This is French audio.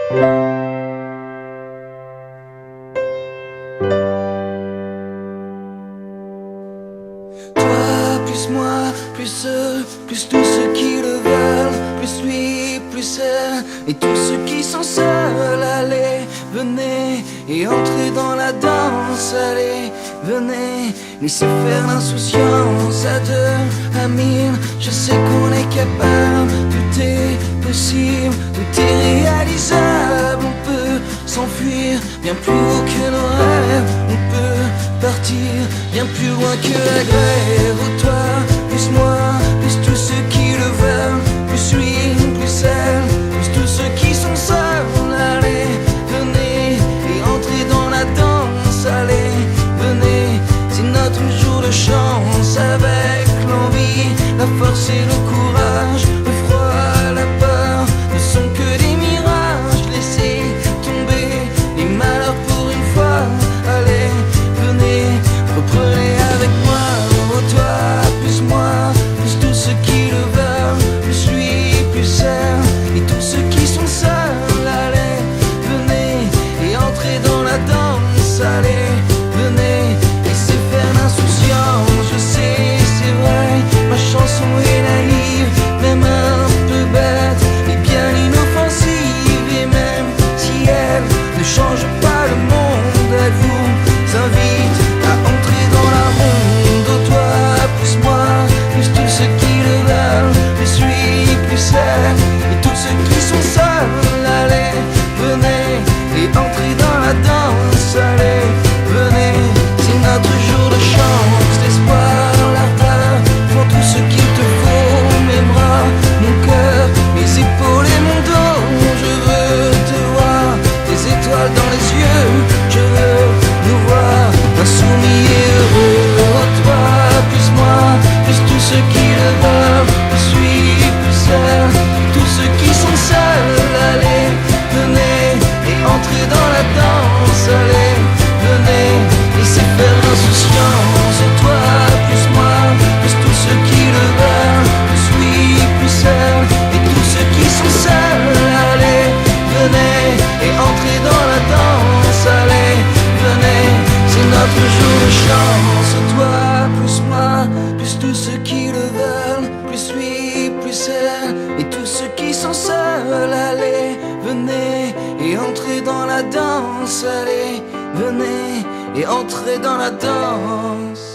Toi, plus moi, plus eux, plus tous ceux qui le veulent, plus lui, plus elle, et tous ceux qui sont seuls. Allez, venez et entrez dans la danse. Allez, venez, laissez faire l'insouciance. À deux, à mille, je sais qu'on est capable. Tout est possible, tout est réalisable. On peut s'enfuir bien plus haut que nos rêves. On peut partir bien plus loin que la grève. Oh, toi, plus moi, plus tous ceux qui le veulent, plus lui, plus elle, plus tous ceux qui sont seuls. Allez, venez et entrez dans la danse. Allez, venez, c'est notre jour de chance. Avec l'envie, la force et le courage, le froid, la peur ne sont que des mirages. Laissez tomber les malheurs pour une fois. Allez, venez, reprenez avec moi. Oh, toi, plus moi, plus tous ceux qui le veulent, plus lui, plus elle, et tous ceux qui sont seuls. Allez, venez et entrez dans la danse. Allez, venez, laissez faire l'insouciance. Je sais, c'est vrai, ma chanson est naïve, même un peu bête, mais bien inoffensive. Et même si elle ne change pas le monde, elle vous invite à entrer dans la ronde. Oh, toi, plus moi, plus tous ceux qui le veulent, plus lui, plus elle, et tous ceux qui sont seuls. Allez, venez et entrez dans la danse. Allez, venez, c'est notre jour de chance. L'espoir, l'ardeur font tout ce qu'il te faut. Mes bras, mon cœur, mes épaules et mon dos. Je veux te voir, des étoiles dans les yeux. Je veux nous voir insoumis et heureux. Oh, toi, plus moi, plus tous ceux qui le veulent, plus lui, plus elle, tous ceux qui sont seuls. Allez, venez et entrez dans la danse. Allez, venez, laissez faire l'insouciance. Oh, toi, plus moi, plus tous ceux qui le veulent, plus lui, plus elle, et tous ceux qui sont seuls. Allez, venez et entrez dans la danse. Allez, venez, c'est notre jour de chance. Oh, toi, plus moi, plus tous ceux qui le veulent, plus lui, plus elle, et tous ceux qui sont seuls. Allez, venez et entrez dans la danse. Allez, venez et entrez dans la danse.